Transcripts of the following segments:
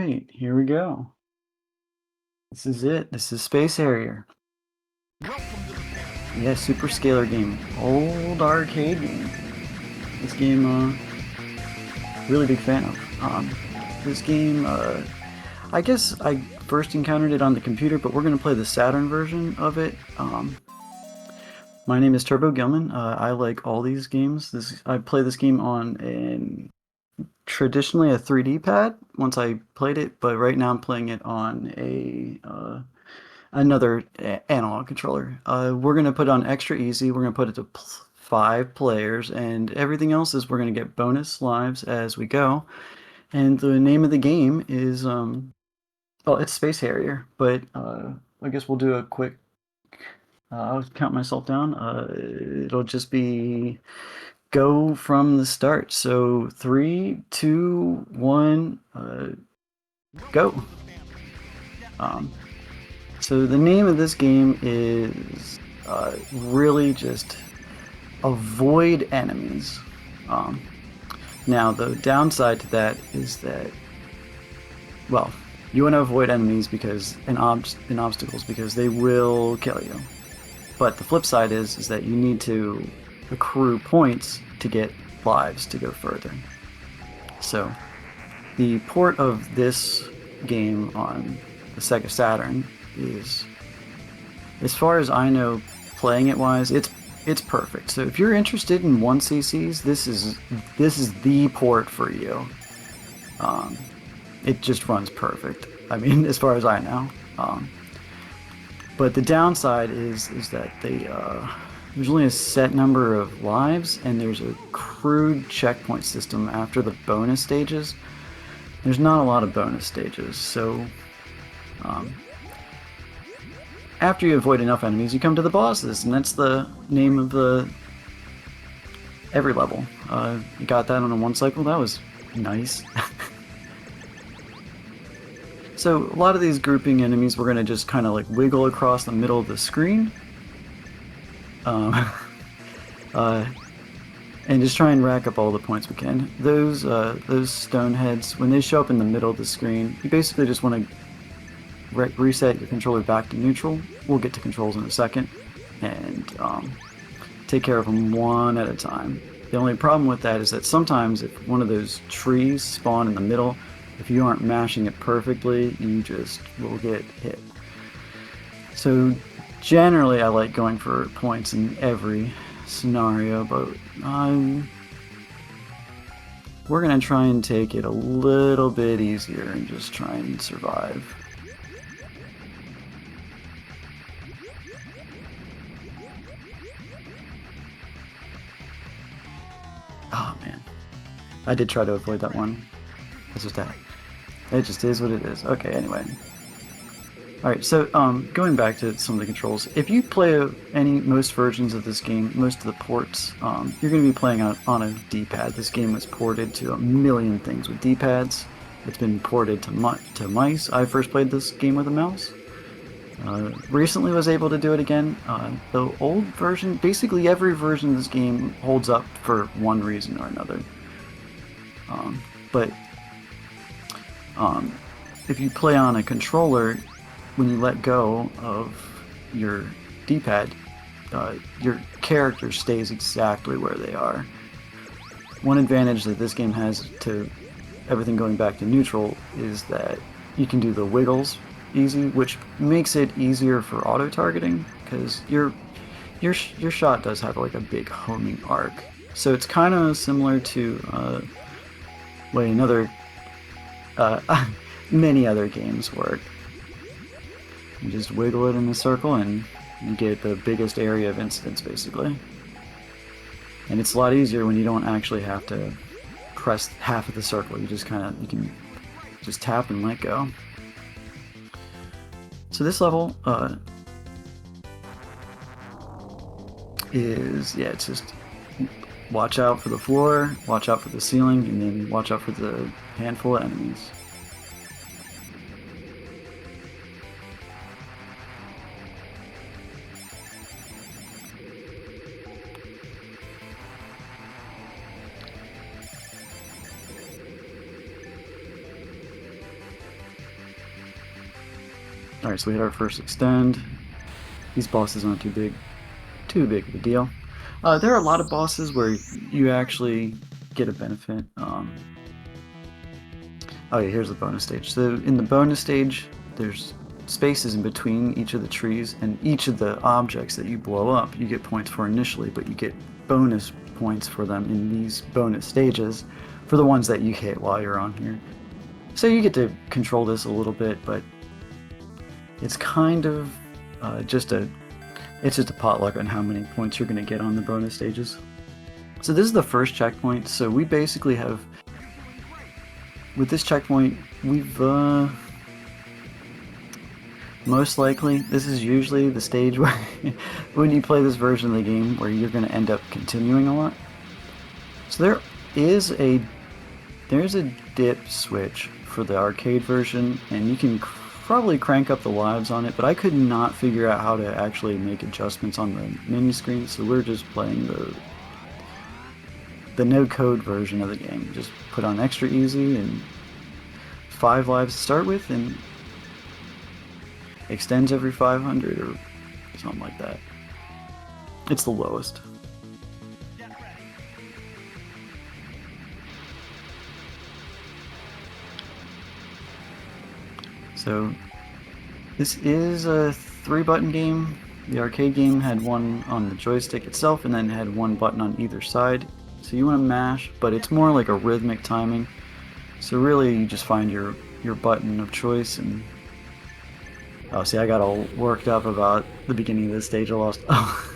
right, here we go. This is it. This is Space Harrier. Yeah, super scalar game. Old arcade game. This game, really big fan of. This game, I guess I first encountered it on the computer, but we're going to play the Saturn version of it. My name is TurboGilman. I like all these games. I play this game on traditionally a 3D pad once I played it, but right now I'm playing it on another analog controller. We're gonna put it on extra easy. We're gonna put it to 5 players, and everything else is we're gonna get bonus lives as we go. And the name of the game is well, it's Space Harrier, but I guess we'll do a quick. I'll count myself down. It'll just be go from the start. So 3, 2, 1, go. So the name of this game is really just avoid enemies. Now the downside to that is that, well, you want to avoid enemies because and obstacles because they will kill you. But the flip side is that you need to accrue points to get lives to go further. So the port of this game on the SEGA Saturn is, as far as I know, playing it wise, it's perfect. So if you're interested in 1cc's, this is the port for you. It just runs perfect. I mean, as far as I know. But the downside is that there's only a set number of lives, and there's a crude checkpoint system after the bonus stages. There's not a lot of bonus stages, so after you avoid enough enemies, you come to the bosses, and that's the name of every level. You got that on a 1 cycle. That was nice. So a lot of these grouping enemies, we're going to just kind of like wiggle across the middle of the screen. And just try and rack up all the points we can. Those stone heads, when they show up in the middle of the screen, you basically just want to reset your controller back to neutral. We'll get to controls in a second, and take care of them one at a time. The only problem with that is that sometimes if one of those trees spawn in the middle, if you aren't mashing it perfectly, you just will get hit. So generally I like going for points in every scenario, but we're going to try and take it a little bit easier and just try and survive. Oh man, I did try to avoid that one. It's just that. It just is what it is. Okay, anyway. Alright, so going back to some of the controls, if you play most versions of this game, most of the ports, you're going to be playing on a D-pad. This game was ported to a million things with D-pads. It's been ported to mice. I first played this game with a mouse. Recently was able to do it again. The old version, basically every version of this game holds up for one reason or another. But if you play on a controller, when you let go of your D-pad, your character stays exactly where they are. One advantage that this game has to everything going back to neutral is that you can do the wiggles easy, which makes it easier for auto-targeting, because your shot does have like a big homing arc. So it's kind of similar to many other games work. You just wiggle it in a circle and you get the biggest area of incidence, basically. And it's a lot easier when you don't actually have to press half of the circle. You can just tap and let go. So this level it's just watch out for the floor, watch out for the ceiling, and then watch out for the handful of enemies. Alright, so we had our first extend. These bosses aren't too big of a deal. There are a lot of bosses where you actually get a benefit. Oh yeah, here's the bonus stage. So in the bonus stage, there's spaces in between each of the trees, and each of the objects that you blow up, you get points for initially, but you get bonus points for them in these bonus stages for the ones that you hit while you're on here. So you get to control this a little bit, but it's kind of just a potluck on how many points you're going to get on the bonus stages. So this is the first checkpoint. So we basically have, with this checkpoint, we've most likely, this is usually the stage where when you play this version of the game where you're going to end up continuing a lot. So there's a dip switch for the arcade version, and you can probably crank up the lives on it, but I could not figure out how to actually make adjustments on the menu screen, so we're just playing the no-code version of the game. Just put on extra easy and 5 lives to start with, and extends every 500 or something like that. It's the lowest. So this is a 3-button game. The arcade game had one on the joystick itself and then had 1 button on either side. So you want to mash, but it's more like a rhythmic timing. So really you just find your button of choice. And oh, see, I got all worked up about the beginning of this stage. I lost. Oh.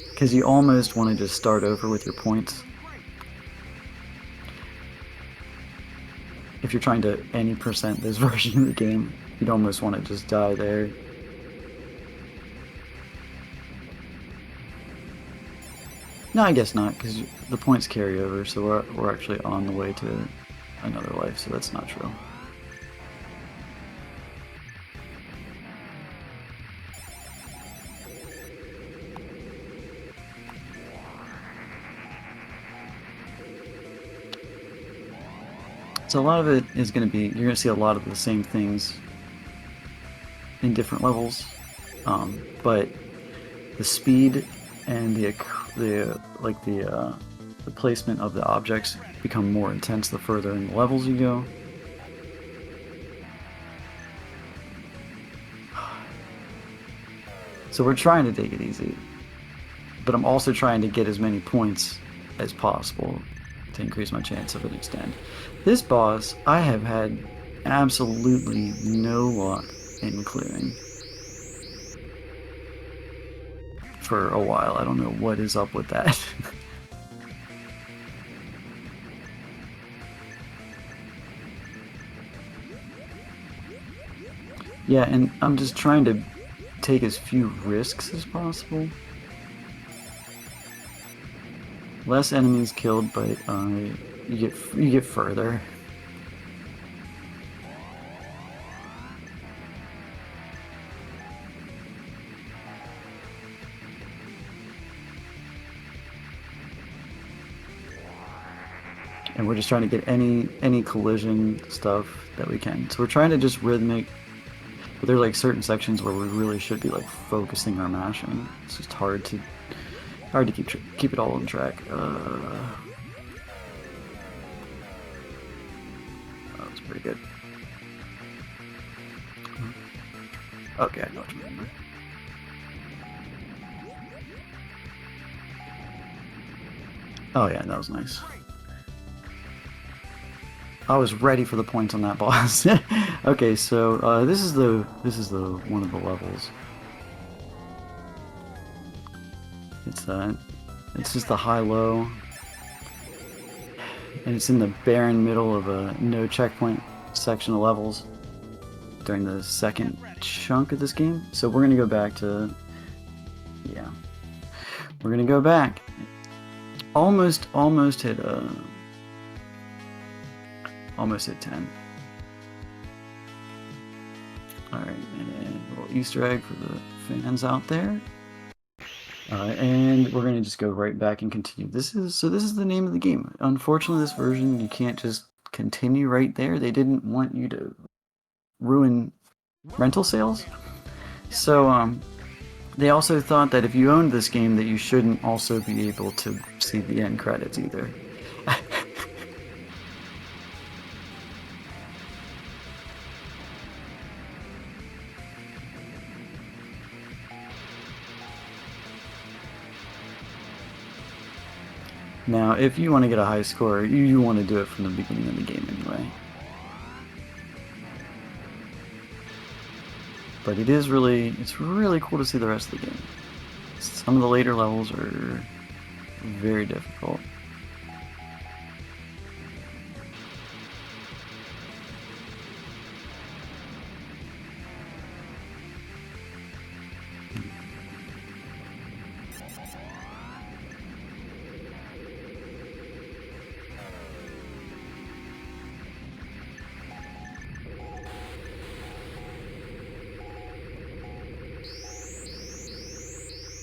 Because you almost want to just start over with your points. If you're trying to any percent this version of the game, you'd almost want to just die there. No, I guess not, because the points carry over, so we're actually on the way to another life, so that's not true. So a lot of it is going to be, you're going to see a lot of the same things in different levels, but the speed and the placement of the objects become more intense the further in the levels you go. So we're trying to take it easy, but I'm also trying to get as many points as possible to increase my chance of an extend. This boss, I have had absolutely no luck in clearing for a while. I don't know what is up with that. Yeah, and I'm just trying to take as few risks as possible. Less enemies killed, but you get further. And we're just trying to get any collision stuff that we can. So we're trying to just rhythmic, but there's like certain sections where we really should be like focusing our mashing. It's just hard to keep it all on track. That was pretty good. Okay, I know what you mean. Oh yeah, that was nice. I was ready for the points on that boss. Okay, so this is the one of the levels. It's just the high-low, and it's in the barren middle of a no checkpoint section of levels during the second chunk of this game. So we're gonna go back to, yeah, we're gonna go back. Almost hit 10. Alright, and a little Easter egg for the fans out there. And we're gonna just go right back and continue. This is the name of the game. Unfortunately, this version, you can't just continue right there. They didn't want you to ruin rental sales. So they also thought that if you owned this game, that you shouldn't also be able to see the end credits either. Now, if you want to get a high score, you want to do it from the beginning of the game anyway. But it's really cool to see the rest of the game. Some of the later levels are very difficult.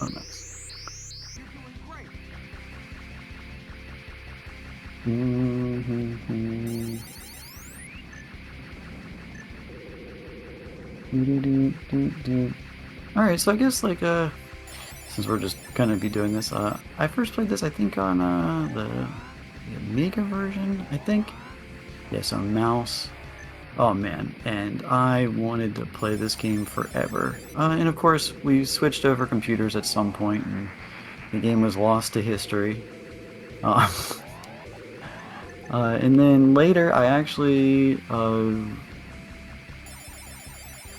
Oh, nice. Alright, so I guess, like, since we're just gonna be doing this, I first played this, I think, on, the Amiga version, I think? Yes, on mouse. Oh man, and I wanted to play this game forever. And of course, we switched over computers at some point, and the game was lost to history. And then later, I actually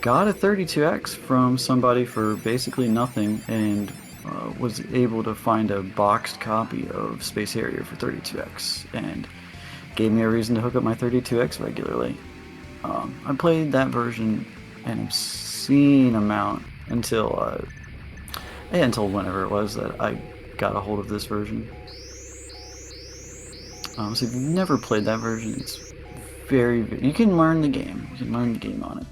got a 32X from somebody for basically nothing, and was able to find a boxed copy of Space Harrier for 32X, and gave me a reason to hook up my 32X regularly. I played that version an obscene amount until whenever it was that I got a hold of this version. So if you've never played that version, it's you can learn the game. You can learn the game on it.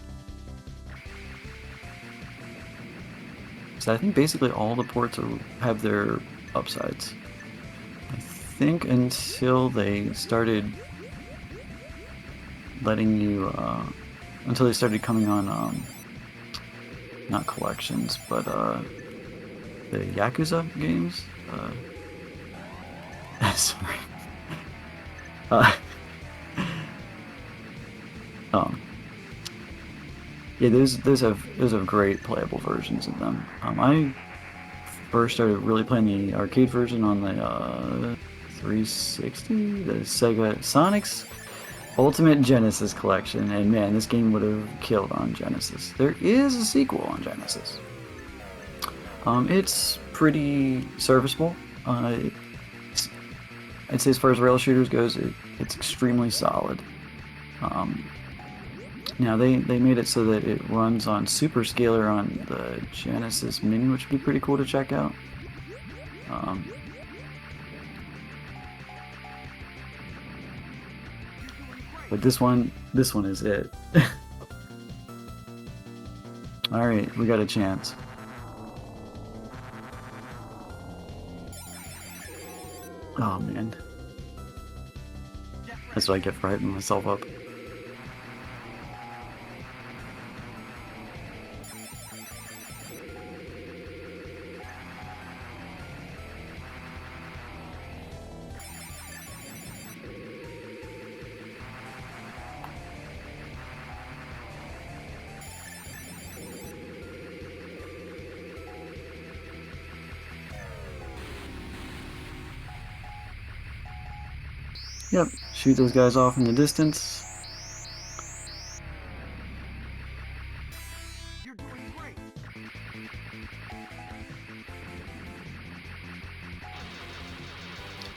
So I think basically all the ports have their upsides. I think until they started letting you, until they started coming on, not collections, but the Yakuza games. Sorry. Yeah, those have great playable versions of them. I first started really playing the arcade version on the 360, the Sega Sonic's Ultimate Genesis Collection, and man, this game would have killed on Genesis. There is a sequel on Genesis. It's pretty serviceable. I'd say as far as rail shooters goes, it's extremely solid. Now they made it so that it runs on Super Scaler on the Genesis Mini, which would be pretty cool to check out. But this one is it. Alright, we got a chance. Oh man. That's what I get for hyping myself up. Yep, shoot those guys off in the distance. You're doing great.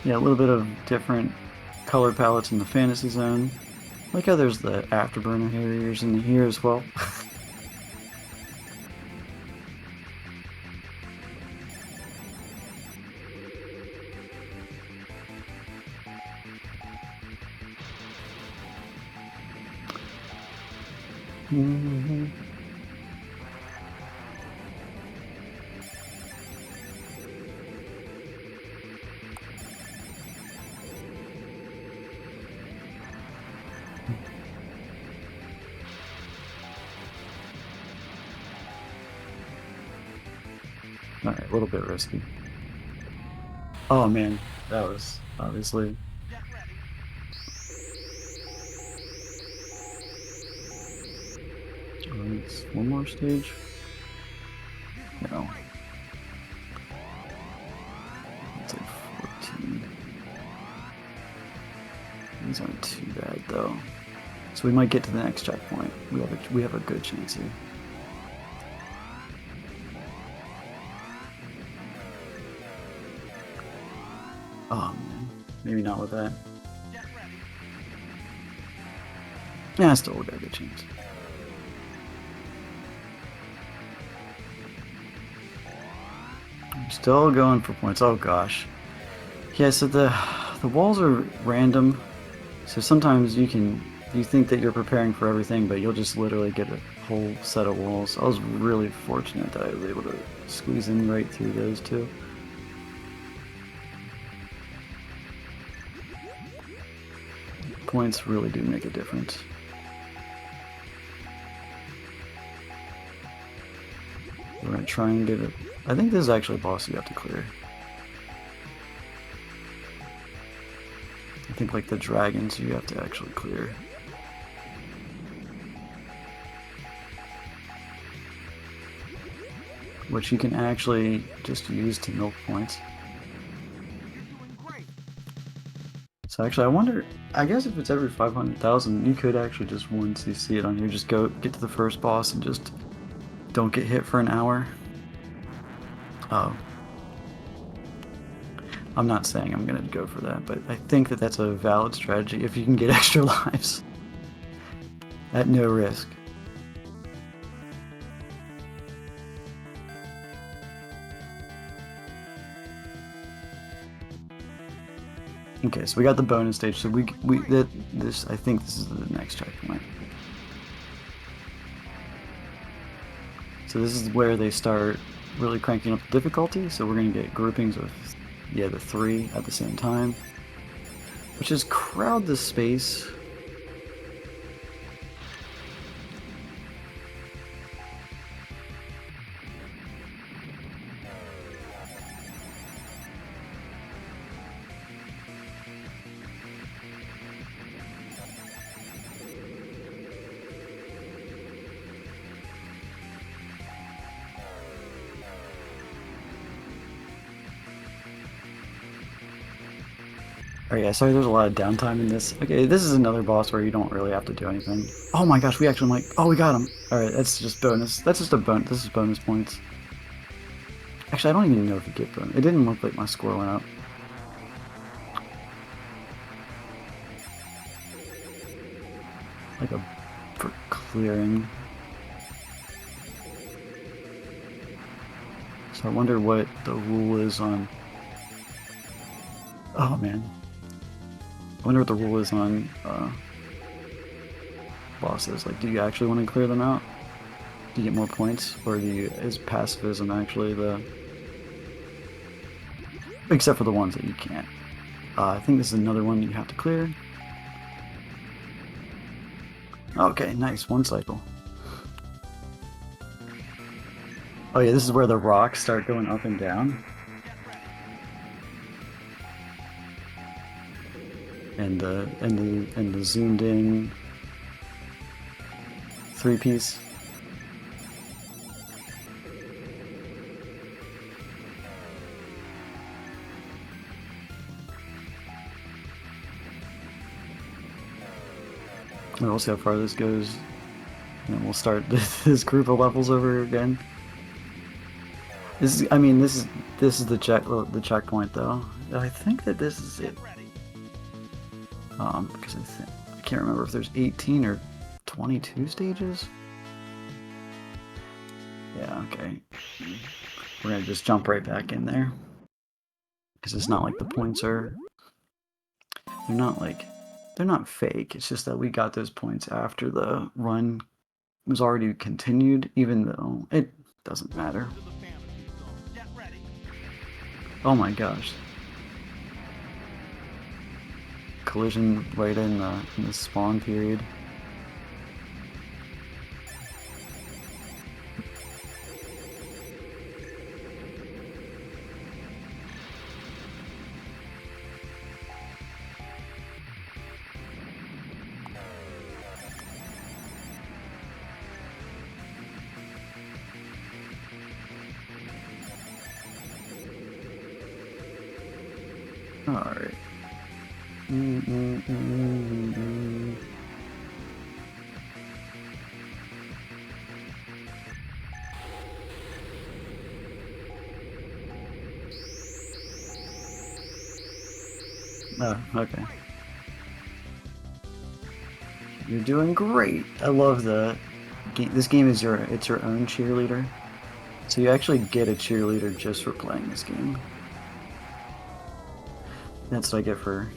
Yeah, a little bit of different color palettes in the Fantasy Zone. Like how there's the Afterburner Harriers in here as well. Alright, a little bit risky. Oh man, that was obviously... It's one more stage? No. It's like 14. These aren't too bad though. So we might get to the next checkpoint. We have a good chance here. Oh man, maybe not with that. Yeah, still we got a good chance. I'm still going for points. Oh gosh. Yeah, so the walls are random. So sometimes you think that you're preparing for everything, but you'll just literally get a whole set of walls. I was really fortunate that I was able to squeeze in right through those two. Points really do make a difference. We're gonna try and get it. I think this is actually a boss you have to clear. I think like the dragons you have to actually clear. Which you can actually just use to milk points. So actually I wonder, I guess if it's every 500,000, you could actually just, once you see it on here, just go get to the first boss and just don't get hit for an hour. Oh. I'm not saying I'm gonna go for that, but I think that that's a valid strategy if you can get extra lives. At no risk. Okay, so we got the bonus stage, so I think this is the next checkpoint. So this is where they start really cranking up the difficulty, so we're gonna get groupings of, yeah, the 3 at the same time, which is crowd the space. Oh yeah, sorry, there's a lot of downtime in this. Okay, this is another boss where you don't really have to do anything. Oh my gosh, we actually might... Oh, we got him! Alright, that's just bonus. That's just a bonus. This is bonus points. Actually, I don't even know if you get bonus. It didn't look like my score went up. Like a... for clearing. So I wonder what the rule is on... Oh man. I wonder what the rule is on bosses. Like, do you actually want to clear them out? Do you get more points? Or is pacifism actually the... Except for the ones that you can't. I think this is another one you have to clear. Okay, nice. 1 cycle. Oh yeah, this is where the rocks start going up and down. And the zoomed in 3-piece. And we'll see how far this goes. And then we'll start this group of levels over again. This is the checkpoint though. I think that this is it. Because I can't remember if there's 18 or 22 stages. Yeah, okay. We're gonna just jump right back in there. Because it's not like the points are... They're not fake. It's just that we got those points after the run was already continued, even though it doesn't matter. Oh my gosh. Collision right in the spawn period. Alright. Oh, okay. You're doing great. I love the game. This game is your own cheerleader. So you actually get a cheerleader just for playing this game. That's what I get for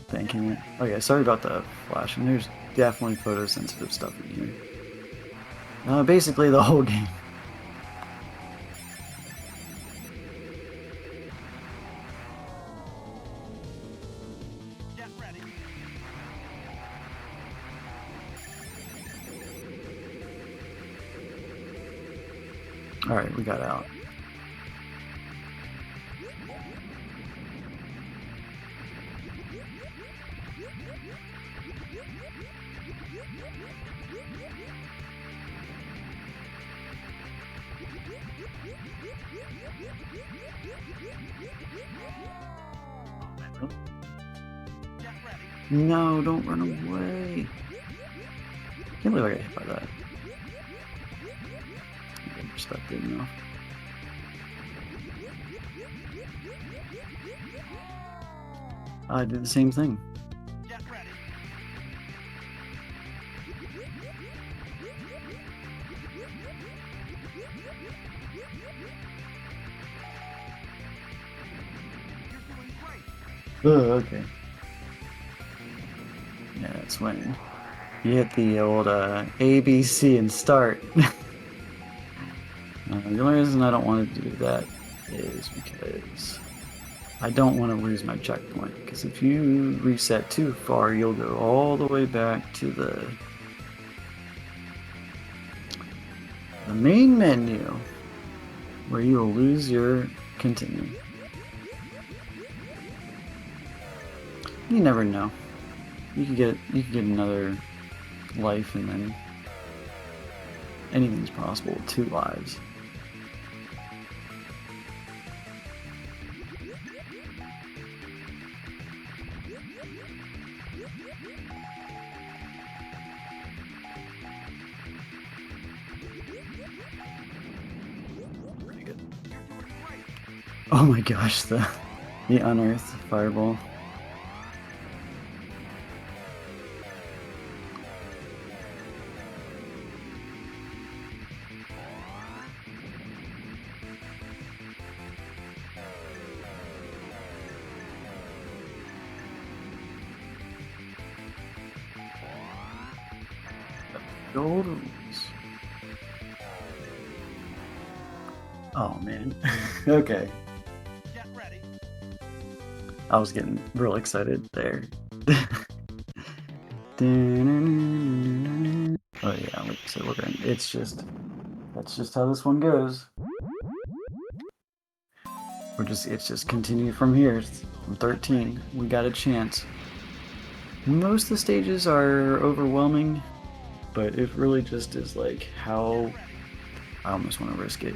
thanking it. Okay, sorry about the flashing. There's definitely photosensitive stuff in here. Basically the whole game. Alright, we got out. No, don't run away. Can't believe I got hit by that. I'm stuck there now. I did the same thing. Get ready. Oh, okay. Yeah, that's when you hit the old A, B, C, and start. The only reason I don't want to do that is because I don't want to lose my checkpoint. Because if you reset too far, you'll go all the way back to the main menu, where you will lose your continue. You never know. You could get another life, and then anything's possible with 2 lives. Pretty good. Oh my gosh, the unearthed fireball. Gold rules. Oh man. Okay. Get ready. I was getting real excited there. Oh yeah, like I said, we're going. That's just how this one goes. It's just continue from here. From 13, we got a chance. Most of the stages are overwhelming, but it really just is like how I almost want to risk it.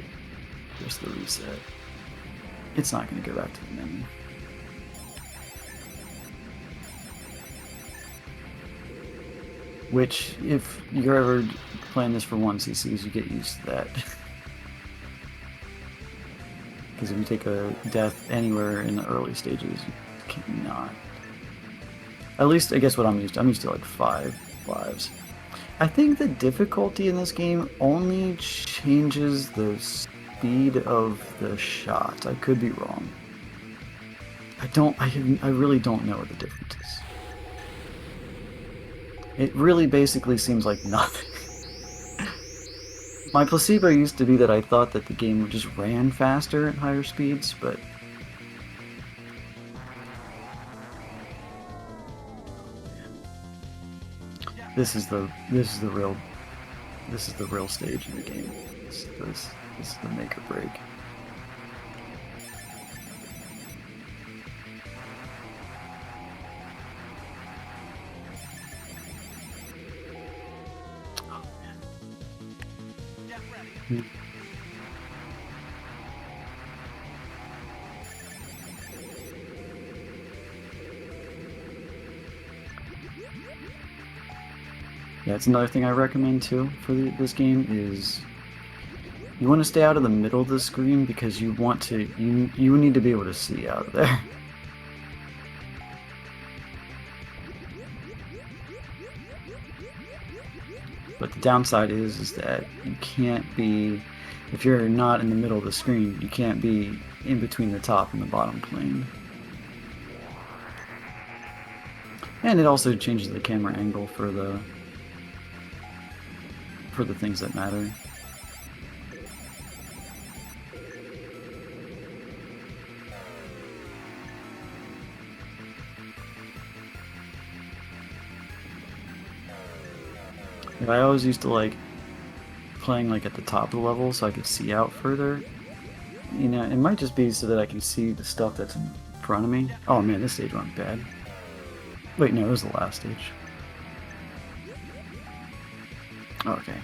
Just the reset. It's not going to go back to the menu. Which, if you're ever playing this for 1cc's, you get used to that. Because if you take a death anywhere in the early stages, you cannot. At least, I guess what I'm used to. I'm used to like 5 lives. I think the difficulty in this game only changes the speed of the shot. I could be wrong. I really don't know what the difference is. It really basically seems like nothing. My placebo used to be that I thought that the game just ran faster at higher speeds, but this is the real stage in the game. This is the make or break. Yeah, it's another thing I recommend too for this game is you want to stay out of the middle of the screen because you want to you need to be able to see out of there. But the downside is that you can't be, if you're not in the middle of the screen, you can't be in between the top and the bottom plane. And it also changes the camera angle for the things that matter. I always used to like playing like at the top of the level so I could see out further. You know, it might just be so that I can see the stuff that's in front of me. Oh man, this stage went bad. Wait, no, it was the last stage. Okay.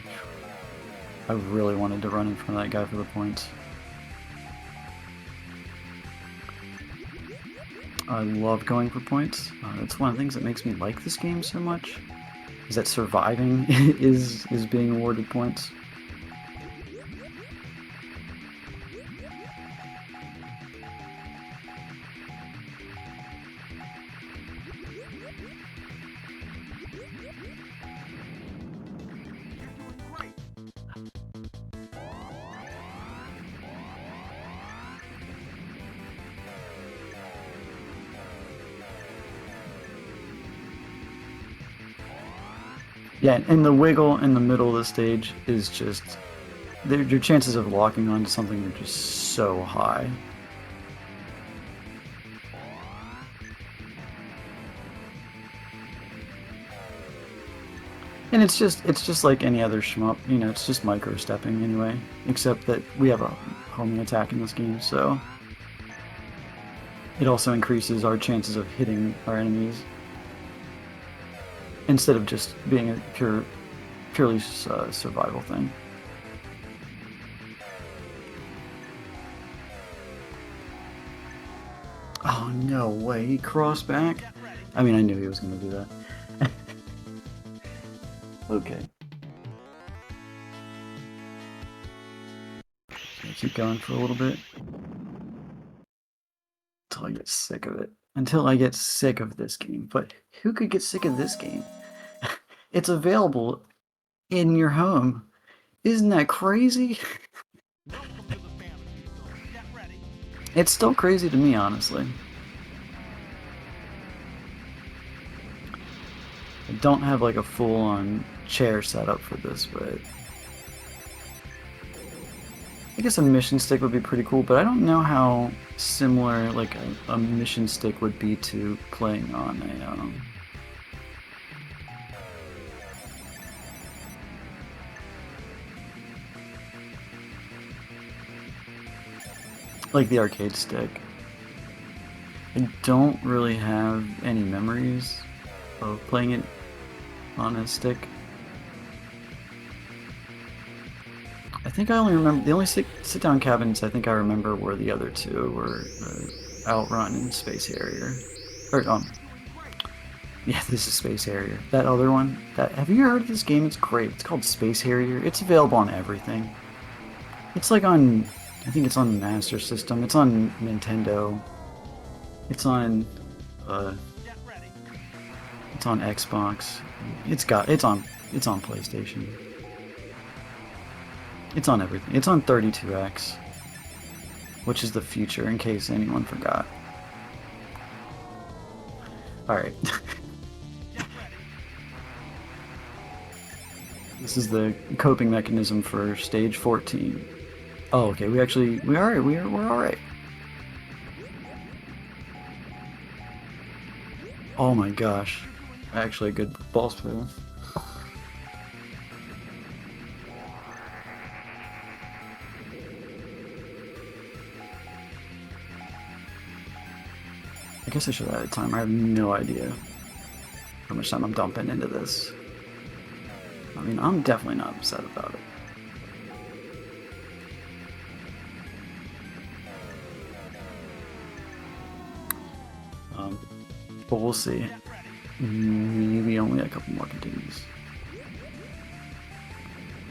I really wanted to run in front of that guy for the points. I love going for points. It's one of the things that makes me like this game so much. Is that surviving is being awarded points. Yeah, and the wiggle in the middle of the stage is just... your chances of locking onto something are just so high. And it's just like any other shmup, you know, it's just micro-stepping anyway. Except that we have a homing attack in this game, so... it also increases our chances of hitting our enemies. Instead of just being a purely survival thing. Oh no way, he crossed back? I mean, I knew he was going to do that. Okay. Gonna keep going for a little bit. Until I get sick of it. Until I get sick of this game. But who could get sick of this game? It's available in your home. Isn't that crazy? It's still crazy to me, honestly. I don't have like a full-on chair setup for this, but I guess a mission stick would be pretty cool, but I don't know how similar like a mission stick would be to playing on a like the arcade stick. I don't really have any memories of playing it on a stick. I think I only remember the only sit-down cabins I think I remember were the other two were Outrun and Space Harrier. Or yeah, this is Space Harrier. That other one. Have you heard of this game? It's great. It's called Space Harrier. It's available on everything. It's like on, I think it's on the Master System. It's on Nintendo. It's on Xbox. It's on PlayStation. It's on everything. It's on 32X, which is the future, in case anyone forgot. Alright. This is the coping mechanism for stage 14. Oh, okay, we're alright. Oh my gosh. Actually a good ball spin. I guess I should have added time. I have no idea how much time I'm dumping into this. I mean, I'm definitely not upset about it. But we'll see. Maybe only a couple more continues.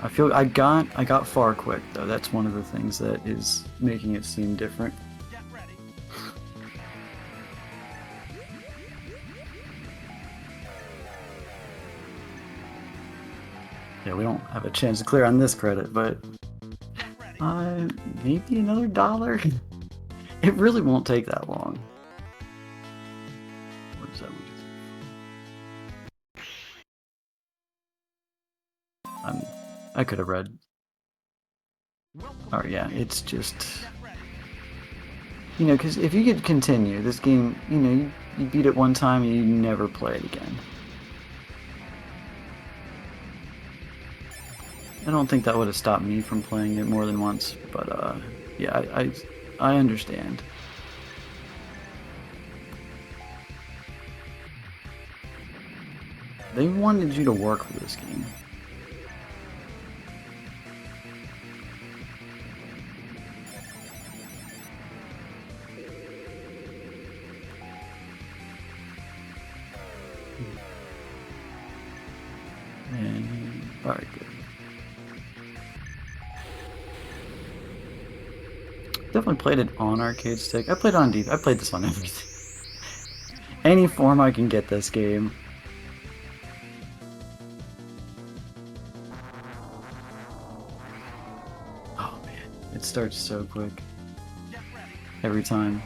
I feel I got far quick though. That's one of the things that is making it seem different. Yeah, we don't have a chance to clear on this credit, but maybe another $1. It really won't take that long. What is that? I could have read. Oh yeah, it's just, you know, because if you could continue this game, you know, you beat it one time and you never play it again. I don't think that would have stopped me from playing it more than once, but yeah, I understand. They wanted you to work for this game. And alright, good. Definitely played it on arcade stick. I played on I played this on everything. Any form I can get this game. Oh man, it starts so quick. Every time.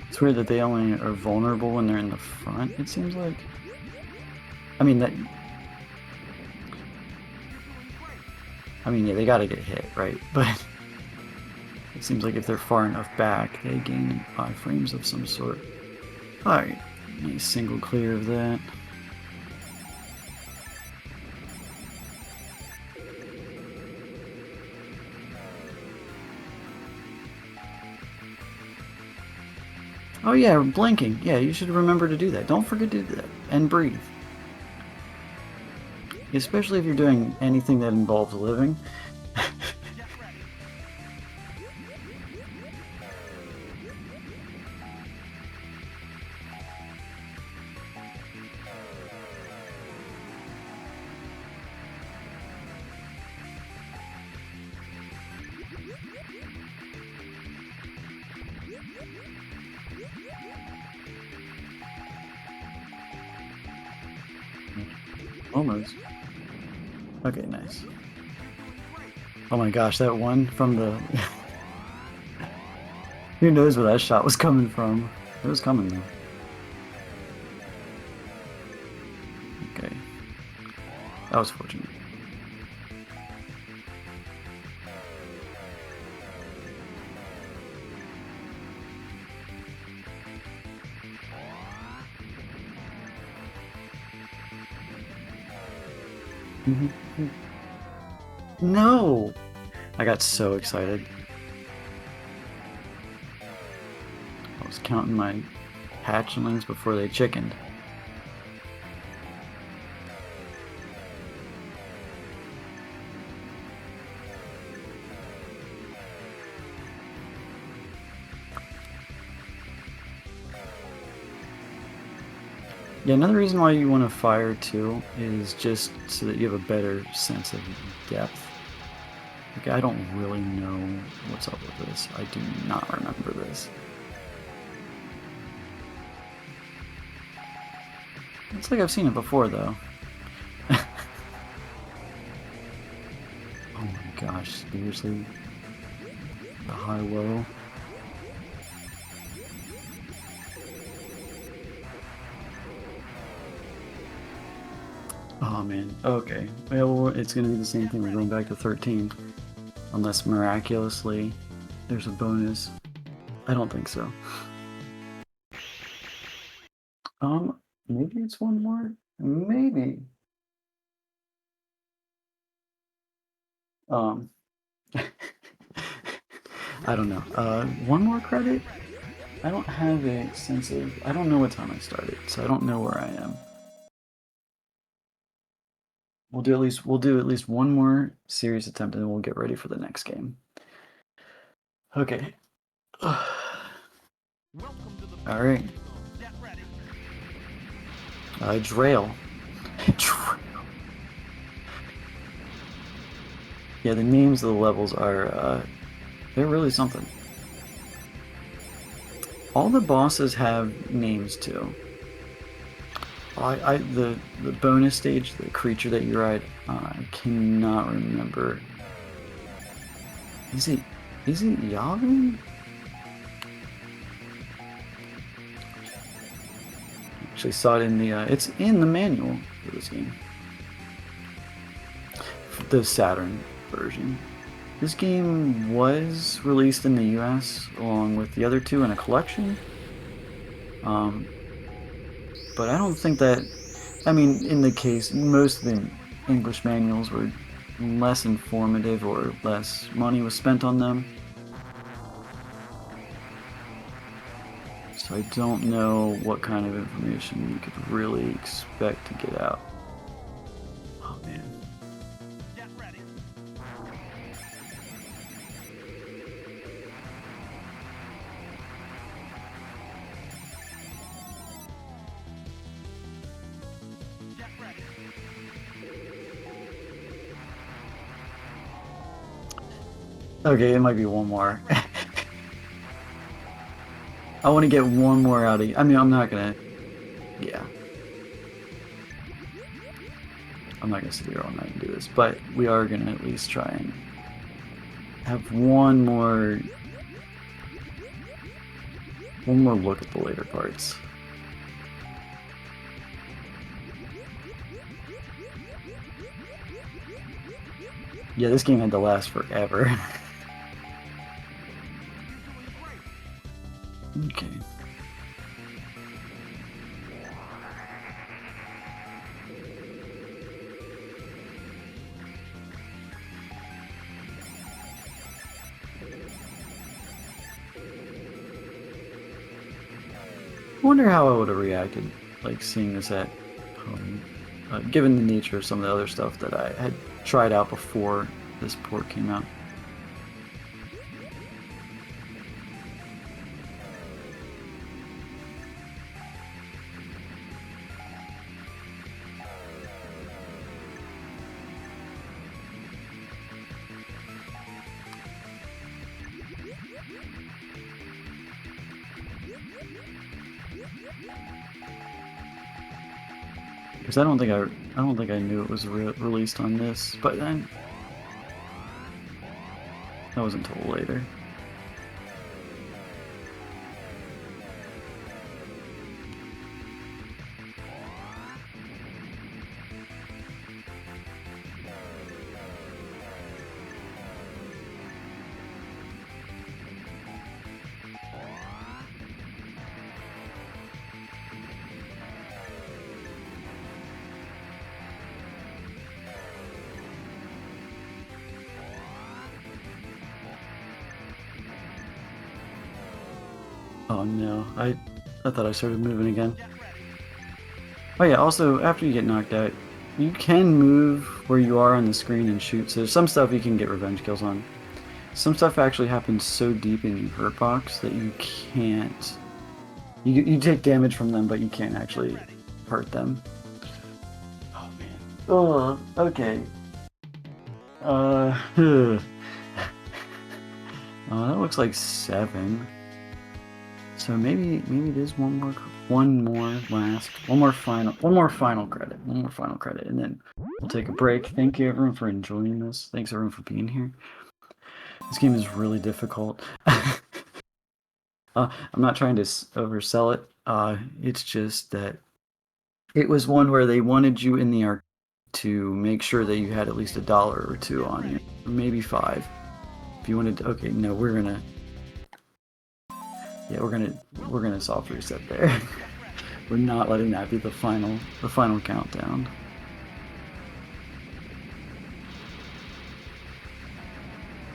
It's weird that they only are vulnerable when they're in the front, it seems like. I mean, yeah, they gotta get hit, right? But it seems like if they're far enough back, they gain iframes of some sort. Alright, nice single clear of that. Oh yeah, blinking. Yeah, you should remember to do that. Don't forget to do that. And breathe. Especially if you're doing anything that involves living. Almost. Okay, nice. Oh my gosh, that one from the... Who knows where that shot was coming from? It was coming though. Okay. That was fortunate. No! I got so excited. I was counting my hatchlings before they chickened. Yeah, another reason why you want to fire too is just so that you have a better sense of depth. Like, I don't really know what's up with this. I do not remember this. It's like I've seen it before, though. Oh my gosh, seriously? The high-low? Oh man, okay. Well, it's gonna be the same thing. We're going back to 13. Unless miraculously there's a bonus. I don't think so. Maybe it's one more? Maybe. Um, I don't know. One more credit? I don't have a sense of. I don't know what time I started, so I don't know where I am. We'll do at least one more serious attempt, and then we'll get ready for the next game. Okay. All right. Drail. Drail. Yeah, the names of the levels are they're really something. All the bosses have names too. The bonus stage, the creature that you ride, I cannot remember. Is it Yavin? Actually saw it in the it's in the manual for this game. The Saturn version. This game was released in the US along with the other two in a collection. But I don't think that, I mean, in the case, most of the English manuals were less informative or less money was spent on them. So I don't know what kind of information you could really expect to get out. Oh man. Get ready. Get ready. Okay, it might be one more. I want to get one more out of you. I mean, I'm not gonna. Yeah. I'm not gonna sit here all night and do this, but we are gonna at least try and have one more look at the later parts. Yeah, this game had to last forever. Okay. I wonder how I would have reacted, like seeing this at home, given the nature of some of the other stuff that I had tried out before this port came out. Because I don't think I knew it was released on this, but then that wasn't until later. Oh no, I thought I started moving again. Oh yeah, also, after you get knocked out, you can move where you are on the screen and shoot, so some stuff you can get revenge kills on. Some stuff actually happens so deep in your hurt box that you can't... You take damage from them, but you can't actually hurt them. Oh man. Oh, okay. That looks like 7. So maybe it is one more final credit, and then we'll take a break. Thank you everyone for enjoying this. Thanks everyone for being here. This game is really difficult. I'm not trying to oversell it. It's just that it was one where they wanted you in the arcade to make sure that you had at least $1 or $2 on you, or maybe 5. If you wanted to, okay, no, we're gonna soft reset there. We're not letting that be the final countdown.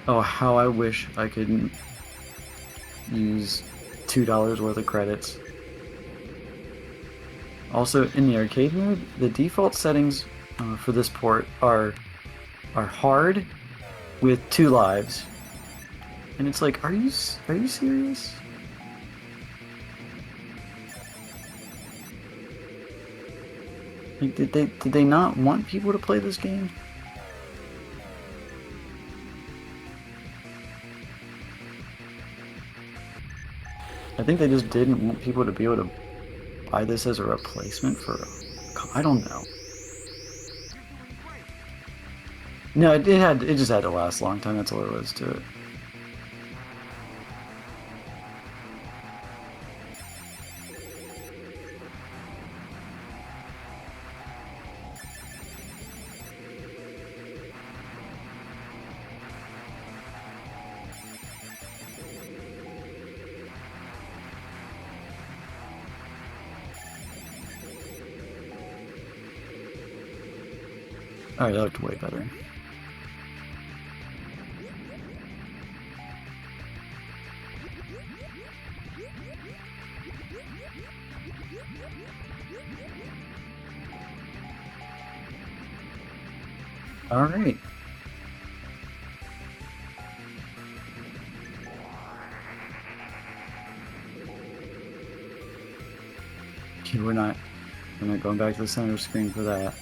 Oh, how I wish I could use $2 worth of credits. Also, in the arcade mode, the default settings for this port are hard with 2 lives, and it's like, are you serious? Like, did they not want people to play this game? I think they just didn't want people to be able to buy this as a replacement for, I don't know. No, it just had to last a long time. That's all there was to it. Alright, that looked way better. Alright. Okay, we're not going back to the center screen for that.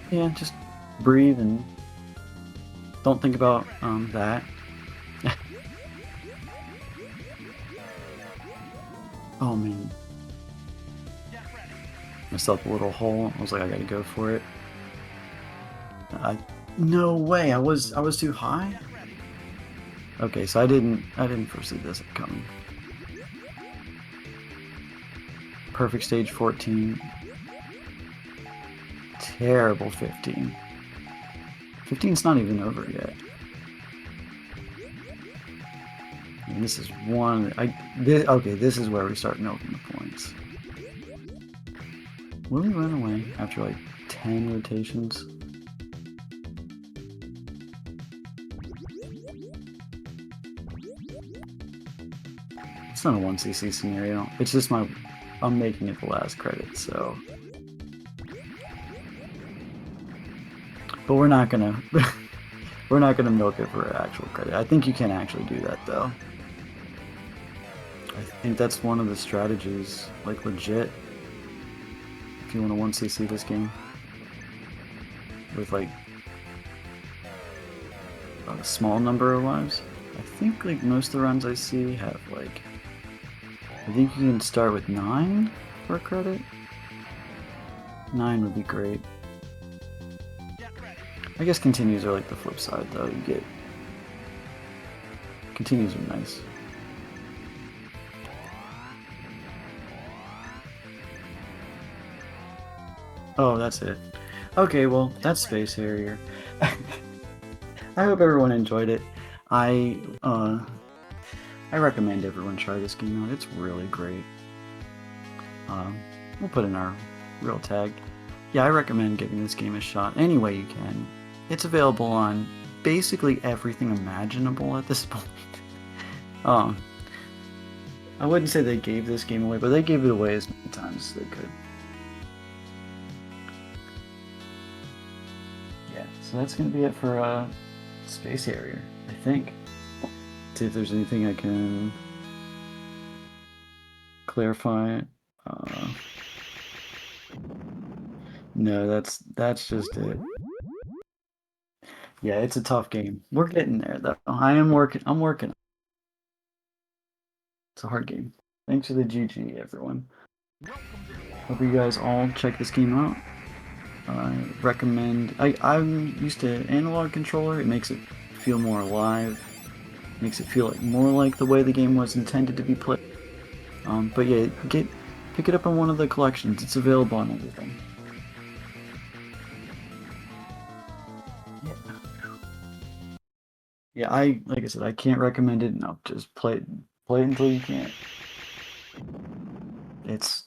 Yeah, just breathe and don't think about that. Oh man. Myself a little hole. I was like, I gotta go for it. No way, I was too high? Okay, so I didn't foresee this coming. Perfect stage 14. Terrible 15. 15's not even over yet. And this is one. Okay, this is where we start milking the points. Will we run away after like 10 rotations? It's not a 1cc scenario. It's just I'm making it the last credit, so. But we're not gonna milk it for actual credit. I think you can actually do that though. I think that's one of the strategies, like legit, if you want to 1cc this game with like a small number of lives. I think like most of the runs I see have like, I think you can start with 9 for credit. 9 would be great. I guess continues are like the flip side though. You get continues are nice. Oh, that's it. Okay, well, that's Space Harrier. I hope everyone enjoyed it. I recommend everyone try this game out. It's really great. We'll put in our real tag. Yeah, I recommend giving this game a shot any way you can. It's available on basically everything imaginable at this point. I wouldn't say they gave this game away, but they gave it away as many times as they could. Yeah, so that's going to be it for Space Harrier, I think. See if there's anything I can clarify. No, that's just it. Yeah, it's a tough game. We're getting there though. I'm working. It's a hard game. Thanks for the GG, everyone. Hope you guys all check this game out. I recommend. I'm used to analog controller. It makes it feel more alive. Makes it feel like more like the way the game was intended to be played. But yeah, pick it up on one of the collections. It's available on everything. Yeah, like I said, I can't recommend it enough. Just play it until you can't. It's,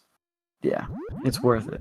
yeah, it's worth it.